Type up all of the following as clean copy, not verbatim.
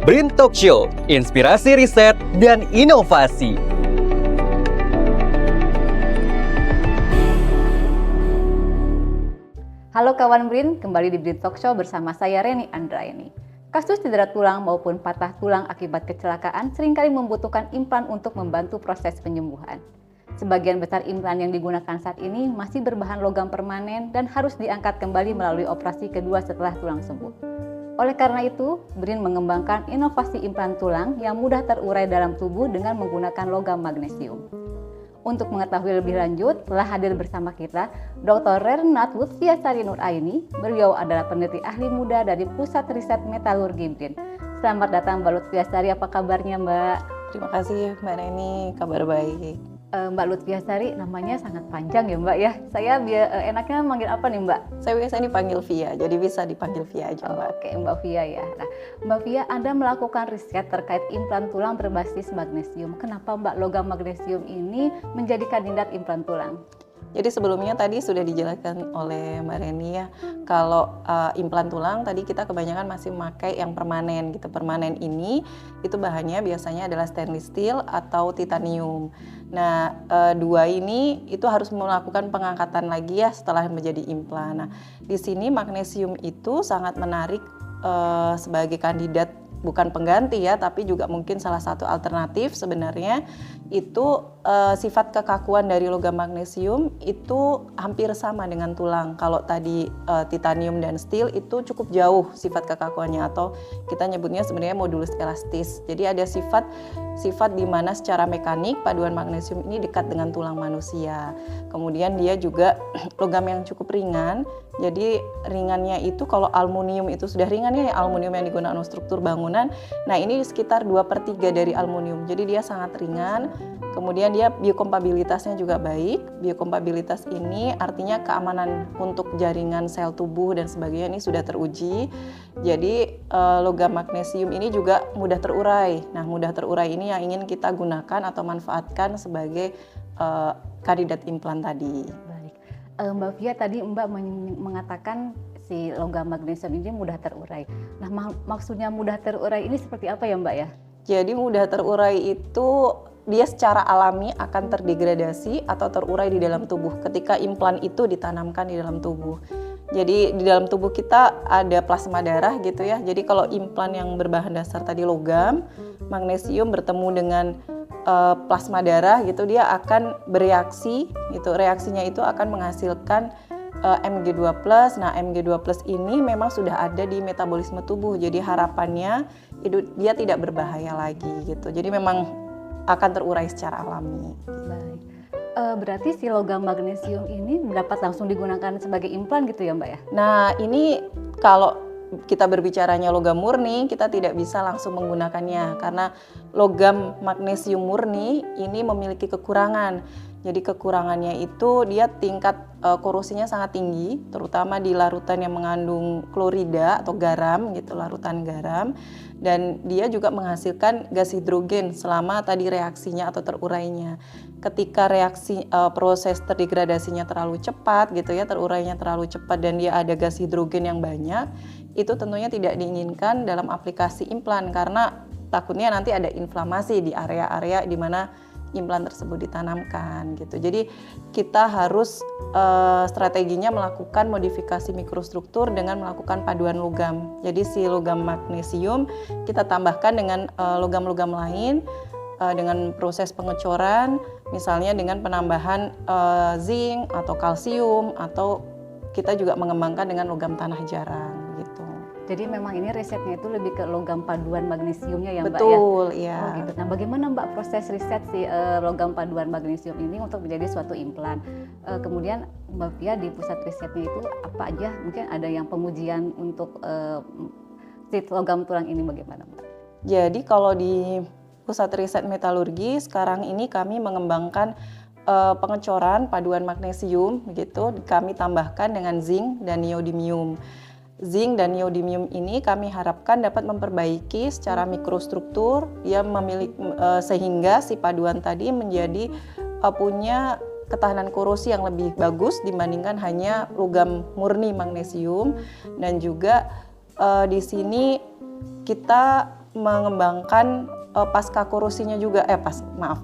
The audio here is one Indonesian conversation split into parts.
BRIN Talk Show, inspirasi riset dan inovasi. Halo kawan BRIN, kembali di BRIN Talk Show bersama saya Reni Andraini. Kasus cedera tulang maupun patah tulang akibat kecelakaan seringkali membutuhkan implan untuk membantu proses penyembuhan. Sebagian besar implan yang digunakan saat ini masih berbahan logam permanen dan harus diangkat kembali melalui operasi kedua setelah tulang sembuh. Oleh karena itu, BRIN mengembangkan inovasi implan tulang yang mudah terurai dalam tubuh dengan menggunakan logam magnesium. Untuk mengetahui lebih lanjut, telah hadir bersama kita Dr. Renat Lutfiasari Nuraini. Beliau adalah peneliti ahli muda dari Pusat Riset Metalurgi BRIN. Selamat datang Mbak Lutfiasari, apa kabarnya Mbak? Terima kasih Mbak Reni, kabar baik. Mbak Lutfiasari namanya sangat panjang ya Mbak ya. Saya enaknya manggil apa nih Mbak? Saya biasanya dipanggil Via, jadi bisa dipanggil Via aja Mbak. Oke, Mbak Via ya. Nah, Mbak Via, Anda melakukan riset terkait implan tulang berbasis magnesium. Kenapa Mbak logam magnesium ini menjadi kandidat implan tulang? Jadi sebelumnya tadi sudah dijelaskan oleh Mbak Reni ya, kalau implan tulang tadi kita kebanyakan masih memakai yang permanen gitu. Permanen ini itu bahannya biasanya adalah stainless steel atau titanium. Nah, dua ini itu harus melakukan pengangkatan lagi ya setelah menjadi implan. Nah, di sini magnesium itu sangat menarik sebagai kandidat, bukan pengganti ya, tapi juga mungkin salah satu alternatif sebenarnya. Itu sifat kekakuan dari logam magnesium itu hampir sama dengan tulang. Kalau tadi titanium dan steel itu cukup jauh sifat kekakuannya, atau kita nyebutnya sebenarnya modulus elastis. Jadi ada sifat di mana secara mekanik paduan magnesium ini dekat dengan tulang manusia. Kemudian dia juga logam yang cukup ringan. Jadi ringannya itu kalau aluminium itu sudah ringannya ya, aluminium yang digunakan untuk struktur bangunan. Nah, ini sekitar 2/3 dari aluminium. Jadi dia sangat ringan. Kemudian dia biokompatibilitasnya juga baik. Biokompatibilitas ini artinya keamanan untuk jaringan sel tubuh dan sebagainya ini sudah teruji. Jadi logam magnesium ini juga mudah terurai. Nah, mudah terurai ini yang ingin kita gunakan atau manfaatkan sebagai kandidat implan tadi. Baik. Mbak Via, tadi Mbak mengatakan si logam magnesium ini mudah terurai. Nah, maksudnya mudah terurai ini seperti apa ya Mbak ya? Jadi mudah terurai itu dia secara alami akan terdegradasi atau terurai di dalam tubuh ketika implan itu ditanamkan di dalam tubuh. Jadi di dalam tubuh kita ada plasma darah gitu ya. Jadi kalau implan yang berbahan dasar tadi logam, magnesium bertemu dengan plasma darah gitu, dia akan bereaksi gitu. Reaksinya itu akan menghasilkan Mg2+. Nah, Mg2+ ini memang sudah ada di metabolisme tubuh. Jadi harapannya itu dia tidak berbahaya lagi gitu. Jadi memang akan terurai secara alami. Baik. Berarti si logam magnesium ini dapat langsung digunakan sebagai implan gitu ya Mbak ya? Nah, ini kalau kita berbicaranya logam murni, kita tidak bisa langsung menggunakannya karena logam magnesium murni ini memiliki kekurangan. Jadi kekurangannya itu dia tingkat korosinya sangat tinggi, terutama di larutan yang mengandung klorida atau garam gitu, larutan garam. Dan dia juga menghasilkan gas hidrogen selama tadi reaksinya atau terurainya. Ketika reaksi proses terdegradasinya terlalu cepat gitu ya, terurainya terlalu cepat dan dia ada gas hidrogen yang banyak, itu tentunya tidak diinginkan dalam aplikasi implan karena takutnya nanti ada inflamasi di area-area di mana implan tersebut ditanamkan gitu. Jadi kita harus strateginya melakukan modifikasi mikrostruktur dengan melakukan paduan logam. Jadi si logam magnesium kita tambahkan dengan logam-logam lain dengan proses pengecoran, misalnya dengan penambahan zinc atau kalsium, atau kita juga mengembangkan dengan logam tanah jarang gitu. Jadi memang ini risetnya itu lebih ke logam paduan magnesiumnya ya Mbak ya? Betul, iya. Oh, gitu. Nah, bagaimana Mbak proses riset si logam paduan magnesium ini untuk menjadi suatu implan? Kemudian Mbak Via di pusat risetnya itu apa aja? Mungkin ada yang pengujian untuk si logam tulang ini bagaimana Mbak? Jadi kalau di pusat riset metalurgi sekarang ini kami mengembangkan pengecoran paduan magnesium begitu, kami tambahkan dengan zinc dan neodymium. Zinc dan neodymium ini kami harapkan dapat memperbaiki secara mikrostruktur ya, sehingga si paduan tadi menjadi punya ketahanan korosi yang lebih bagus dibandingkan hanya logam murni magnesium. Dan juga di sini kita mengembangkan pasca korosinya juga,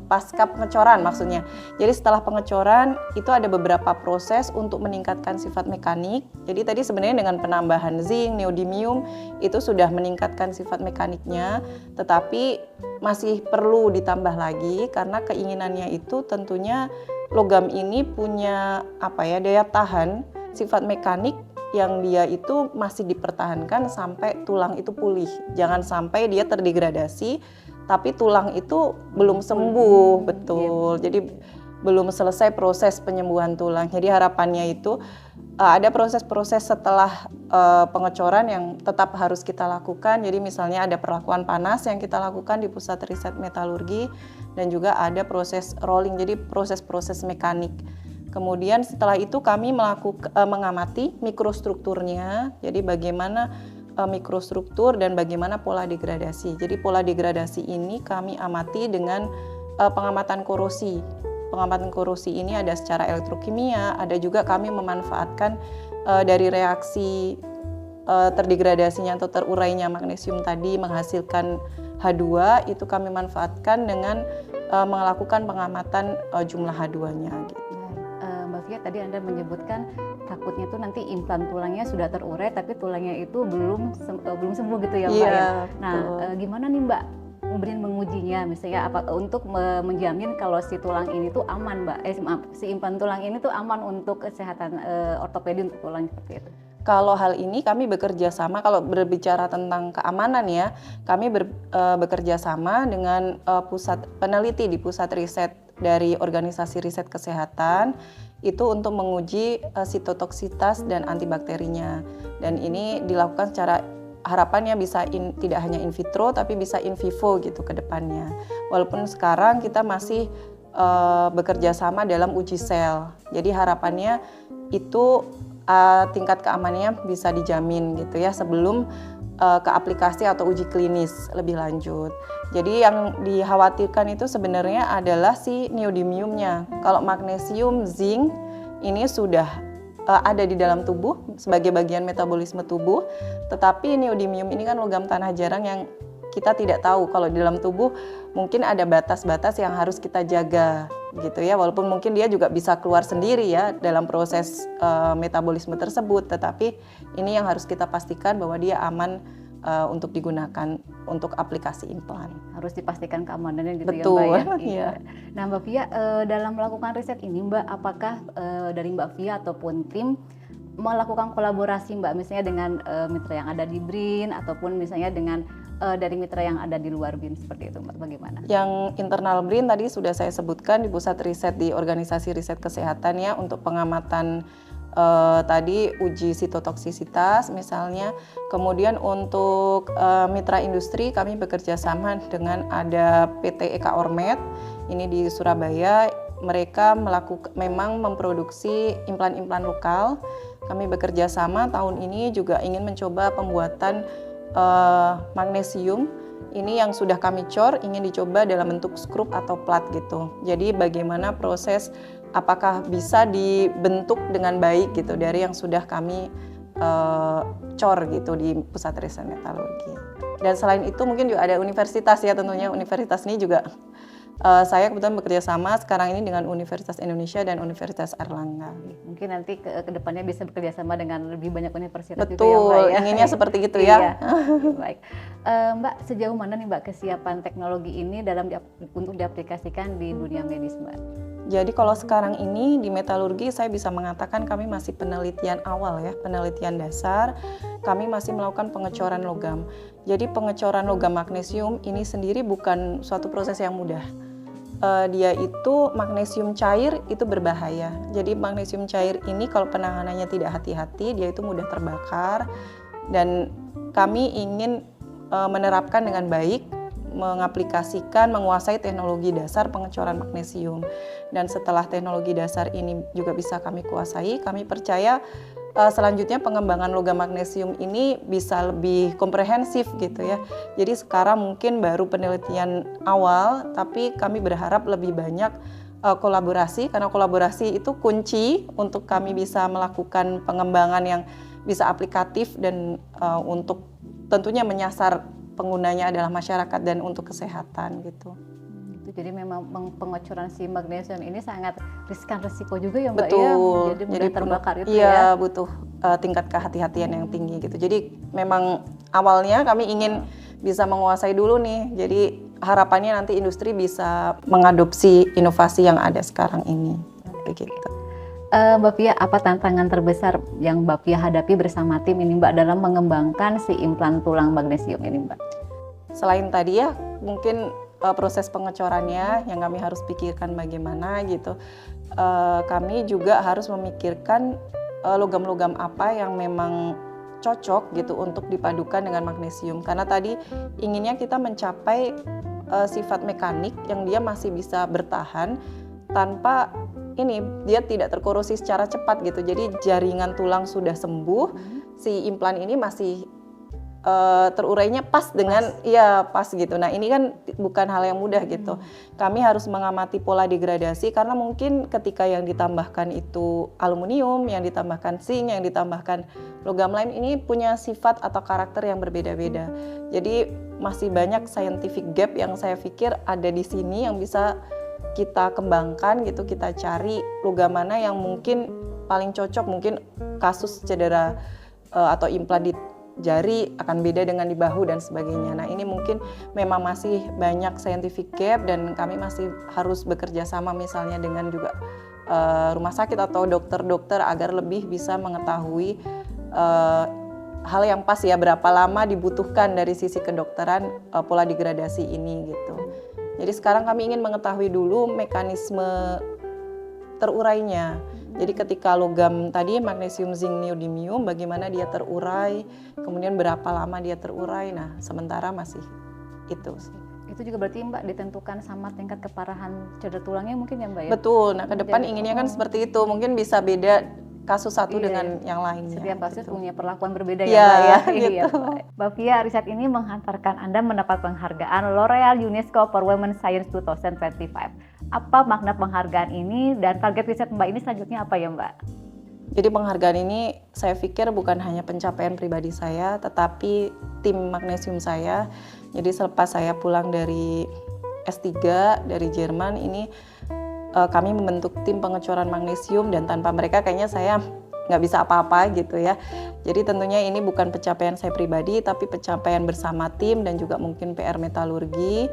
pasca pengecoran maksudnya. Jadi setelah pengecoran itu ada beberapa proses untuk meningkatkan sifat mekanik. Jadi tadi sebenarnya dengan penambahan zinc, neodymium itu sudah meningkatkan sifat mekaniknya, tetapi masih perlu ditambah lagi karena keinginannya itu tentunya logam ini punya daya tahan sifat mekanik yang dia itu masih dipertahankan sampai tulang itu pulih. Jangan sampai dia terdegradasi, tapi tulang itu belum sembuh, betul. Jadi belum selesai proses penyembuhan tulang. Jadi harapannya itu ada proses-proses setelah pengecoran yang tetap harus kita lakukan. Jadi misalnya ada perlakuan panas yang kita lakukan di Pusat Riset Metalurgi dan juga ada proses rolling, jadi proses-proses mekanik. Kemudian setelah itu kami mengamati mikrostrukturnya, jadi bagaimana mikrostruktur dan bagaimana pola degradasi. Jadi pola degradasi ini kami amati dengan pengamatan korosi. Pengamatan korosi ini ada secara elektrokimia, ada juga kami memanfaatkan dari reaksi terdegradasinya atau terurainya magnesium tadi menghasilkan H2, itu kami manfaatkan dengan melakukan pengamatan jumlah H2-nya. Gitu. Mbak Fia, tadi Anda menyebutkan takutnya tuh nanti implan tulangnya sudah terurai tapi tulangnya itu belum sembuh gitu ya Mbak ya. Nah, gimana nih Mbak kemudian mengujinya, misalnya untuk menjamin kalau si tulang ini tuh aman Mbak, si implan tulang ini tuh aman untuk kesehatan ortopedi untuk tulang seperti itu? Kalau hal ini kami bekerja sama, kalau berbicara tentang keamanan ya, kami bekerja sama dengan pusat peneliti di pusat riset dari organisasi riset kesehatan itu untuk menguji sitotoksitas dan antibakterinya. Dan ini dilakukan secara harapannya bisa tidak hanya in vitro tapi bisa in vivo gitu ke depannya. Walaupun sekarang kita masih bekerja sama dalam uji sel. Jadi harapannya itu tingkat keamanannya bisa dijamin gitu ya sebelum ke aplikasi atau uji klinis lebih lanjut. Jadi yang dikhawatirkan itu sebenarnya adalah si neodymiumnya. Kalau magnesium, zinc ini sudah ada di dalam tubuh sebagai bagian metabolisme tubuh, tetapi neodymium ini kan logam tanah jarang yang kita tidak tahu kalau di dalam tubuh mungkin ada batas-batas yang harus kita jaga gitu ya, walaupun mungkin dia juga bisa keluar sendiri ya dalam proses metabolisme tersebut, tetapi ini yang harus kita pastikan bahwa dia aman untuk digunakan untuk aplikasi implan. Harus dipastikan keamanannya gitu. Betul, ya Mbak ya. iya. Nah Mbak Fia, dalam melakukan riset ini Mbak, apakah dari Mbak Fia ataupun tim melakukan kolaborasi Mbak, misalnya dengan mitra yang ada di BRIN ataupun misalnya dengan dari mitra yang ada di luar BRIN, seperti itu Mbak, bagaimana? Yang internal BRIN tadi sudah saya sebutkan di pusat riset di organisasi riset kesehatan ya untuk pengamatan tadi uji sitotoksisitas misalnya. Kemudian untuk mitra industri kami bekerja sama dengan ada PT Eka Ormed ini di Surabaya. Mereka memang memproduksi implan-implan lokal. Kami bekerja sama tahun ini juga ingin mencoba pembuatan magnesium. Ini yang sudah kami cor, ingin dicoba dalam bentuk skrup atau plat gitu. Jadi bagaimana proses, apakah bisa dibentuk dengan baik gitu dari yang sudah kami cor gitu di Pusat Riset Metalurgi. Dan selain itu mungkin juga ada universitas ya, tentunya universitas ini juga saya kebetulan bekerja sama sekarang ini dengan Universitas Indonesia dan Universitas Airlangga. Mungkin nanti ke depannya bisa bekerja sama dengan lebih banyak universitas. Betul, gitu ya Mbak ya. inginnya seperti itu ya. Iya. Baik, Mbak, sejauh mana nih Mbak kesiapan teknologi ini untuk diaplikasikan di dunia medis Mbak? Jadi kalau sekarang ini di metalurgi saya bisa mengatakan kami masih penelitian awal ya, penelitian dasar. Kami masih melakukan pengecoran logam. Jadi pengecoran logam magnesium ini sendiri bukan suatu proses yang mudah. Dia itu magnesium cair itu berbahaya. Jadi magnesium cair ini kalau penanganannya tidak hati-hati dia itu mudah terbakar, dan kami ingin menerapkan dengan baik, mengaplikasikan, menguasai teknologi dasar pengecoran magnesium. Dan setelah teknologi dasar ini juga bisa kami kuasai, kami percaya selanjutnya pengembangan logam magnesium ini bisa lebih komprehensif gitu ya. Jadi sekarang mungkin baru penelitian awal, tapi kami berharap lebih banyak kolaborasi, karena kolaborasi itu kunci untuk kami bisa melakukan pengembangan yang bisa aplikatif dan untuk tentunya menyasar penggunanya adalah masyarakat dan untuk kesehatan gitu. Jadi memang pengocoran si magnesium ini sangat riskan resiko juga ya Mbak Betul. ya. Jadi mudah terbakar itu iya, ya. butuh tingkat kehati-hatian yang tinggi gitu. Jadi memang awalnya kami ingin bisa menguasai dulu nih. Jadi harapannya nanti industri bisa mengadopsi inovasi yang ada sekarang ini. Begitu. Mbak Pia, apa tantangan terbesar yang Mbak Pia hadapi bersama tim ini Mbak dalam mengembangkan si implan tulang magnesium ini Mbak? Selain tadi ya, mungkin proses pengecorannya yang kami harus pikirkan bagaimana gitu. Kami juga harus memikirkan logam-logam apa yang memang cocok gitu untuk dipadukan dengan magnesium. Karena tadi inginnya kita mencapai sifat mekanik yang dia masih bisa bertahan tanpa dia tidak terkorosi secara cepat gitu. Jadi jaringan tulang sudah sembuh, si implan ini masih terurainya pas dengan pas gitu. Nah ini kan bukan hal yang mudah gitu. Kami harus mengamati pola degradasi karena mungkin ketika yang ditambahkan itu aluminium, yang ditambahkan zinc, yang ditambahkan logam lain ini punya sifat atau karakter yang berbeda-beda. Jadi masih banyak scientific gap yang saya pikir ada di sini yang bisa kita kembangkan gitu, kita cari logam mana yang mungkin paling cocok, mungkin kasus cedera atau implan di jari akan beda dengan di bahu dan sebagainya. Nah ini mungkin memang masih banyak scientific gap dan kami masih harus bekerja sama misalnya dengan juga rumah sakit atau dokter-dokter agar lebih bisa mengetahui hal yang pas ya, berapa lama dibutuhkan dari sisi kedokteran pola degradasi ini gitu. Jadi sekarang kami ingin mengetahui dulu mekanisme terurainya. Jadi ketika logam tadi magnesium, zinc, neodymium, bagaimana dia terurai, kemudian berapa lama dia terurai. Nah, sementara masih itu sih. Itu juga berarti Mbak ditentukan sama tingkat keparahan cedera tulangnya mungkin ya Mbak ya? Betul. Nah, ke depan inginnya kan seperti itu. Mungkin bisa beda kasus satu dengan yang lainnya. Setiap kasus gitu. punya perlakuan berbeda ya Mbak ya. Gitu. Iya, Mbak Pia, riset ini menghantarkan Anda mendapat penghargaan L'Oreal UNESCO for Women Science 2025. Apa makna penghargaan ini dan target riset Mbak ini selanjutnya apa ya Mbak? Jadi penghargaan ini saya pikir bukan hanya pencapaian pribadi saya, tetapi tim magnesium saya. Jadi selepas saya pulang dari S3 dari Jerman ini, kami membentuk tim pengecoran magnesium dan tanpa mereka kayaknya saya nggak bisa apa-apa gitu ya. Jadi tentunya ini bukan pencapaian saya pribadi, tapi pencapaian bersama tim dan juga mungkin PR metalurgi.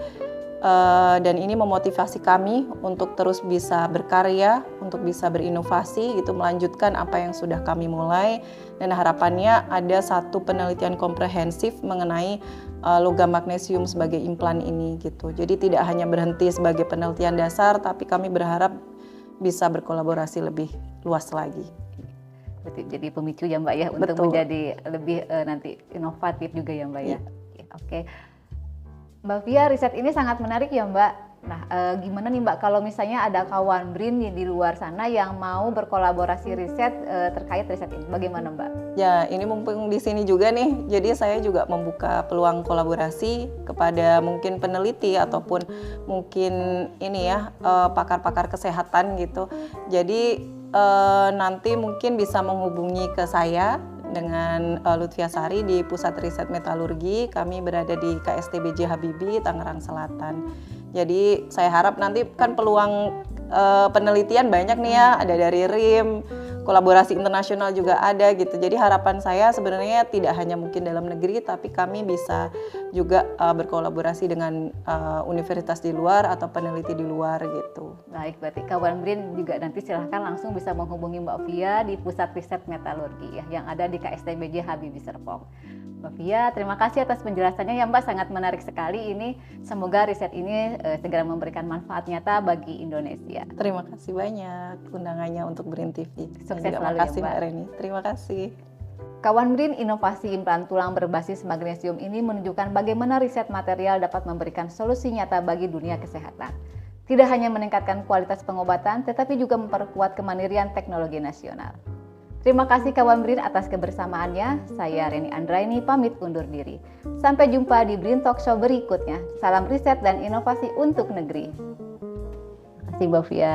Dan ini memotivasi kami untuk terus bisa berkarya, untuk bisa berinovasi gitu, melanjutkan apa yang sudah kami mulai, dan harapannya ada satu penelitian komprehensif mengenai logam magnesium sebagai implan ini gitu. Jadi tidak hanya berhenti sebagai penelitian dasar, tapi kami berharap bisa berkolaborasi lebih luas lagi. Jadi pemicu ya Mbak ya. Betul. Untuk menjadi lebih nanti inovatif juga ya Mbak ya. Oke. Mbak Pia, riset ini sangat menarik ya Mbak. Nah, gimana nih Mbak kalau misalnya ada kawan BRIN di luar sana yang mau berkolaborasi riset terkait riset ini, bagaimana Mbak? Ya, ini mumpung di sini juga nih, jadi saya juga membuka peluang kolaborasi kepada mungkin peneliti ataupun mungkin ini ya pakar-pakar kesehatan gitu. Jadi nanti mungkin bisa menghubungi ke saya dengan Lutfia Sari di Pusat Riset Metalurgi. Kami berada di KSTBJ Habibie, Tangerang Selatan. Jadi saya harap nanti kan peluang penelitian banyak nih ya, ada dari RIM, kolaborasi internasional juga ada gitu. Jadi harapan saya sebenarnya tidak hanya mungkin dalam negeri, tapi kami bisa juga berkolaborasi dengan universitas di luar atau peneliti di luar gitu. Baik, berarti kawan BRIN juga nanti silahkan langsung bisa menghubungi Mbak Pia di Pusat Riset Metalurgi ya, yang ada di KSTBJ Habibie Serpong. Mbak Pia, terima kasih atas penjelasannya ya Mbak, sangat menarik sekali ini. Semoga riset ini segera memberikan manfaat nyata bagi Indonesia. Terima kasih banyak undangannya untuk BRIN TV. Sukses selalu ya Mbak Reni. Terima kasih. Kawan BRIN, inovasi implan tulang berbasis magnesium ini menunjukkan bagaimana riset material dapat memberikan solusi nyata bagi dunia kesehatan. Tidak hanya meningkatkan kualitas pengobatan, tetapi juga memperkuat kemandirian teknologi nasional. Terima kasih kawan BRIN atas kebersamaannya. Saya Reni Andraini pamit undur diri. Sampai jumpa di BRIN Talk Show berikutnya. Salam riset dan inovasi untuk negeri. Terima kasih Mbak Fia.